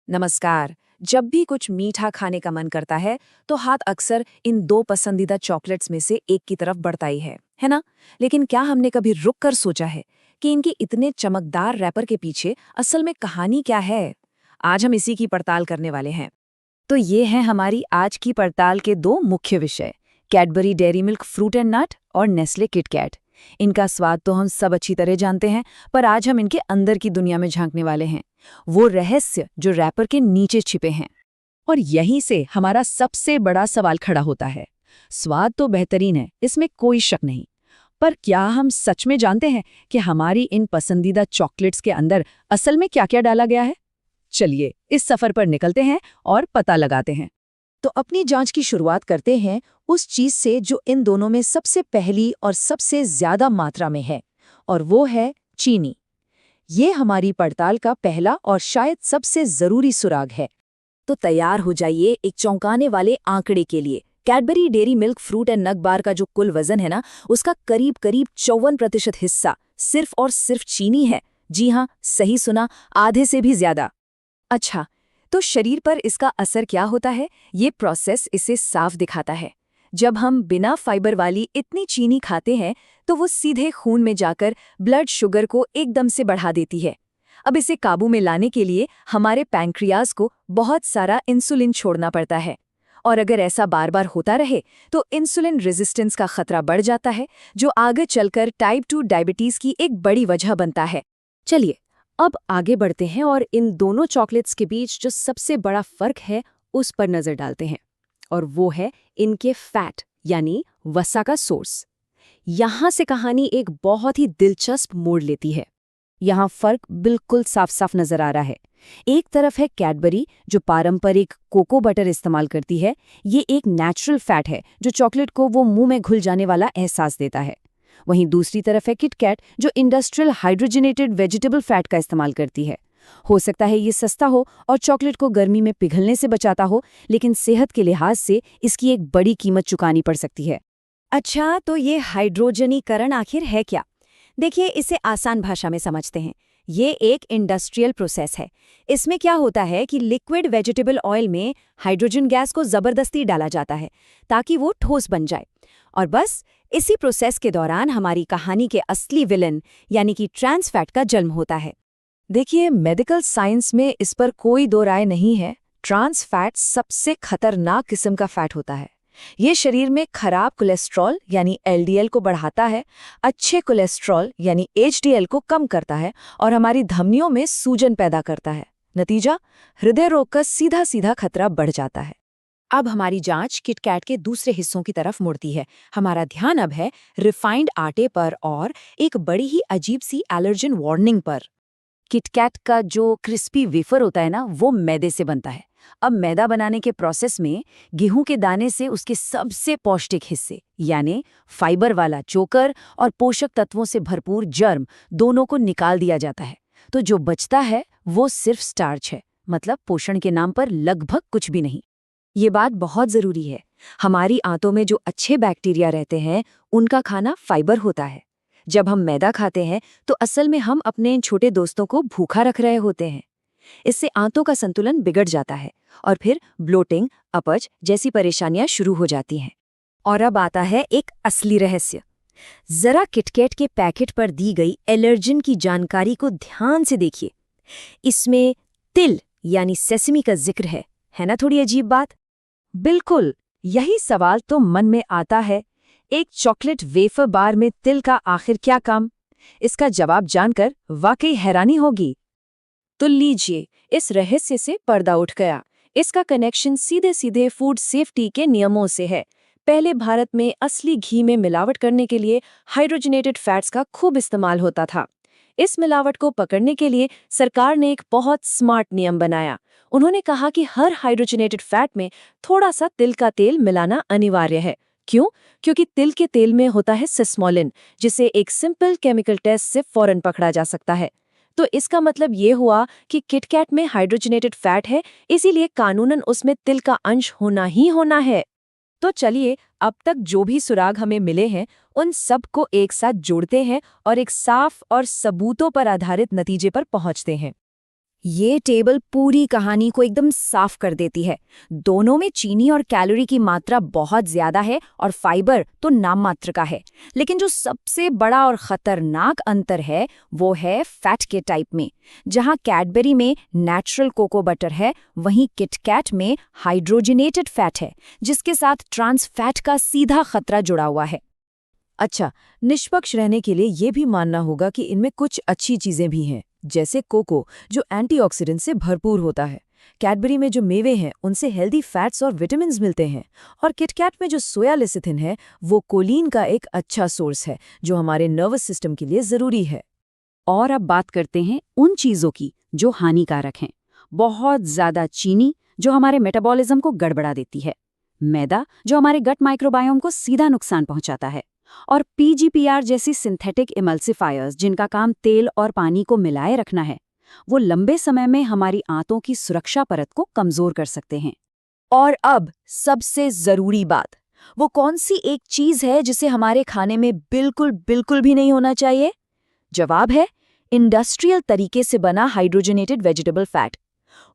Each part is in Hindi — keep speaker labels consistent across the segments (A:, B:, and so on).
A: नमस्कार। जब भी कुछ मीठा खाने का मन करता है तो हाथ अक्सर इन दो पसंदीदा चॉकलेट्स में से एक की तरफ बढ़ता ही है ना? लेकिन क्या हमने कभी रुक कर सोचा है कि इनके इतने चमकदार रैपर के पीछे असल में कहानी क्या है? आज हम इसी की पड़ताल करने वाले हैं। तो ये हैं हमारी आज की पड़ताल के दो मुख्य विषय, Cadbury dairy milk fruit and nut और नेस्ले किटकैट। इनका स्वाद तो हम सब अच्छी तरह जानते हैं, पर आज हम इनके अंदर की दुनिया में झांकने वाले हैं, वो रहस्य जो रैपर के नीचे छिपे हैं। और यहीं से हमारा सबसे बड़ा सवाल खड़ा होता है। स्वाद तो बेहतरीन है, इसमें कोई शक नहीं, पर क्या हम सच में जानते हैं कि हमारी इन पसंदीदा चॉकलेट्स के अंदर असल में क्या-क्या डाला गया है? चलिए इस सफर पर निकलते हैं और पता लगाते हैं। तो अपनी जांच की शुरुआत करते हैं उस चीज से जो इन दोनों में सबसे पहली और सबसे ज्यादा मात्रा में है, और वो है चीनी। ये हमारी पड़ताल का पहला और शायद सबसे जरूरी सुराग है। तो तैयार हो जाइए एक चौंकाने वाले आंकड़े के लिए। Cadbury dairy milk fruit and nut bar का जो कुल वजन है ना, उसका करीब करीब 54% हिस्सा सिर्फ और सिर्फ चीनी है। जी हाँ, सही सुना, आधे से भी ज्यादा। अच्छा, तो शरीर पर इसका असर क्या होता है? ये प्रोसेस इसे साफ दिखाता है। जब हम बिना फाइबर वाली इतनी चीनी खाते हैं तो वो सीधे खून में जाकर ब्लड शुगर को एकदम से बढ़ा देती है। अब इसे काबू में लाने के लिए हमारे पैंक्रियाज को बहुत सारा इंसुलिन छोड़ना पड़ता है, और अगर ऐसा बार बार होता रहे तो इंसुलिन रेजिस्टेंस का खतरा बढ़ जाता है, जो आगे चलकर टाइप 2 डायबिटीज की एक बड़ी वजह बनता है। चलिए अब आगे बढ़ते हैं और इन दोनों चॉकलेट्स के बीच जो सबसे बड़ा फर्क है उस पर नजर डालते हैं, और वो है इनके फैट यानी वसा का सोर्स। यहां से कहानी एक बहुत ही दिलचस्प मोड़ लेती है। यहां फर्क बिल्कुल साफ साफ नजर आ रहा है। एक तरफ है कैडबरी जो पारंपरिक कोको बटर इस्तेमाल करती है। ये एक नेचुरल फैट है जो चॉकलेट को वो मुंह में घुल जाने वाला एहसास देता है। वहीं दूसरी तरफ है किटकैट जो इंडस्ट्रियल हाइड्रोजनेटेड वेजिटेबल फैट का इस्तेमाल करती है। हो सकता है ये सस्ता हो और चॉकलेट को गर्मी में पिघलने से बचाता हो, लेकिन सेहत के लिहाज से इसकी एक बड़ी कीमत चुकानी पड़ सकती है। अच्छा, तो ये हाइड्रोजनीकरण आखिर है क्या? देखिए, इसे आसान भाषा में समझते हैं। ये एक इंडस्ट्रियल प्रोसेस है। इसमें क्या होता है कि लिक्विड वेजिटेबल ऑयल में हाइड्रोजन गैस को जबरदस्ती डाला जाता है ताकि वो ठोस बन जाए, और बस इसी प्रोसेस के दौरान हमारी कहानी के असली विलन यानी कि ट्रांस फैट का जन्म होता है। देखिए, मेडिकल साइंस में इस पर कोई दो राय नहीं है। ट्रांस फैट सबसे खतरनाक किस्म का फैट होता है। ये शरीर में खराब कोलेस्ट्रॉल यानी एलडीएल को बढ़ाता है, अच्छे कोलेस्ट्रॉल यानी एचडीएल को कम करता है, और हमारी धमनियों में सूजन पैदा करता है। नतीजा, हृदय रोग का सीधा सीधा खतरा बढ़ जाता है। अब हमारी जांच किटकैट के दूसरे हिस्सों की तरफ मुड़ती है। हमारा ध्यान अब है रिफाइंड आटे पर और एक बड़ी ही अजीब सी एलर्जन वार्निंग पर। किटकैट का जो क्रिस्पी वेफर होता है ना, वो मैदे से बनता है। अब मैदा बनाने के प्रोसेस में गेहूं के दाने से उसके सबसे पौष्टिक हिस्से यानी फाइबर वाला चोकर और पोषक तत्वों से भरपूर जर्म दोनों को निकाल दिया जाता है। तो जो बचता है वो सिर्फ स्टार्च है, मतलब पोषण के नाम पर लगभग कुछ भी नहीं। ये बात बहुत जरूरी है। हमारी आंतों में जो अच्छे बैक्टीरिया रहते हैं उनका खाना फाइबर होता है। जब हम मैदा खाते हैं तो असल में हम अपने इन छोटे दोस्तों को भूखा रख रहे होते हैं। इससे आंतों का संतुलन बिगड़ जाता है और फिर ब्लोटिंग, अपच जैसी परेशानियां शुरू हो जाती हैं। और अब आता है एक असली रहस्य। जरा किटकैट के पैकेट पर दी गई एलर्जन की जानकारी को ध्यान से देखिए। इसमें तिल यानी सेसमी का जिक्र है ना? थोड़ी अजीब बात। बिल्कुल, यही सवाल तो मन में आता है, एक चॉकलेट वेफर बार में तिल का आखिर क्या काम? इसका जवाब जानकर वाकई हैरानी होगी। तो लीजिए, इस रहस्य से पर्दा उठ गया। इसका कनेक्शन सीधे सीधे फूड सेफ्टी के नियमों से है। पहले भारत में असली घी में मिलावट करने के लिए हाइड्रोजनेटेड फैट्स का खूब इस्तेमाल होता था। इस मिलावट को पकड़ने के लिए सरकार ने एक बहुत स्मार्ट नियम बनाया। उन्होंने कहा कि हर हाइड्रोजनेटेड फैट में थोड़ा सा तिल का तेल मिलाना अनिवार्य है। क्यों? क्योंकि तिल के तेल में होता है सिस्मोलिन, जिसे एक सिंपल केमिकल टेस्ट से फौरन पकड़ा जा सकता है। तो इसका मतलब ये हुआ कि किटकैट में हाइड्रोजनेटेड फैट है, इसीलिए कानूनन उसमें तिल का अंश होना ही होना है। तो चलिए, अब तक जो भी सुराग हमें मिले हैं उन सब को एक साथ जोड़ते हैं और एक साफ और सबूतों पर आधारित नतीजे पर पहुंचते हैं।
B: ये टेबल पूरी कहानी को एकदम साफ कर देती है। दोनों में चीनी और कैलोरी की मात्रा बहुत ज्यादा है और फाइबर तो नाम मात्र का है। लेकिन जो सबसे बड़ा और खतरनाक अंतर है वो है फैट के टाइप में। जहां कैडबरी में नेचुरल कोको बटर है, वहीं किटकैट में हाइड्रोजनेटेड फैट है, जिसके साथ ट्रांस फैट का सीधा खतरा जुड़ा हुआ है।
A: अच्छा, निष्पक्ष रहने के लिए ये भी मानना होगा कि इनमें कुछ अच्छी चीजें भी हैं, जैसे कोको जो एंटीऑक्सीडेंट से भरपूर होता है। कैडबरी में जो मेवे हैं उनसे हेल्दी फैट्स और विटामिन मिलते हैं। और किटकैट में जो सोया लेसिथिन है वो कोलिन का एक अच्छा सोर्स है जो हमारे नर्वस सिस्टम के लिए ज़रूरी है।
B: और अब बात करते हैं उन चीज़ों की जो हानिकारक हैं। बहुत ज़्यादा चीनी जो हमारे मेटाबॉलिज्म को गड़बड़ा देती है, मैदा जो हमारे गट माइक्रोबायोम को सीधा नुकसान पहुंचाता है, और पीजीपीआर जैसी सिंथेटिक इमल्सिफायर्स जिनका काम तेल और पानी को मिलाए रखना है, वो लंबे समय में हमारी आंतों की सुरक्षा परत को कमजोर कर सकते हैं।
A: और अब सबसे ज़रूरी बात, वो कौन सी एक चीज़ है जिसे हमारे खाने में बिल्कुल बिल्कुल भी नहीं होना चाहिए? जवाब है इंडस्ट्रियल तरीके से बना hydrogenated vegetable fat.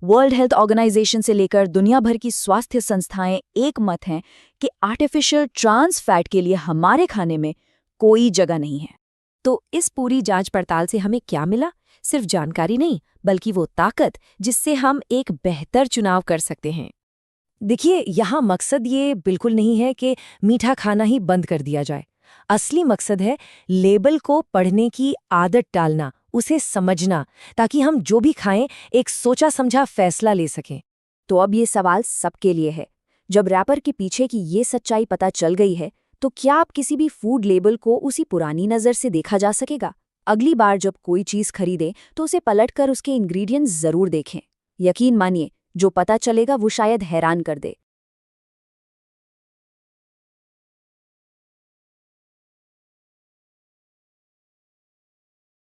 A: World health organisation से लेकर दुनिया भर की स्वास्थ्य संस्थाएं एक मत हैं कि आर्टिफिशियल ट्रांस फैट के लिए हमारे खाने में कोई जगह नहीं है। तो इस पूरी जांच पड़ताल से हमें क्या मिला? सिर्फ जानकारी नहीं, बल्कि वो ताकत जिससे हम एक बेहतर चुनाव कर सकते हैं। देखिए, यहाँ मकसद ये बिल्कुल नहीं है कि मीठा खाना ही बंद कर दिया जाए। असली मकसद है लेबल को पढ़ने की आदत डालना, उसे समझना, ताकि हम जो भी खाएं एक सोचा समझा फैसला ले सकें। तो अब ये सवाल सबके लिए है। जब रैपर के पीछे की ये सच्चाई पता चल गई है, तो क्या आप किसी भी फूड लेबल को उसी पुरानी नज़र से देखा जा सकेगा? अगली बार जब कोई चीज़ खरीदें तो उसे पलटकर उसके इंग्रेडिएंट्स ज़रूर देखें। यकीन मानिए, जो पता चलेगा वो शायद हैरान कर दे।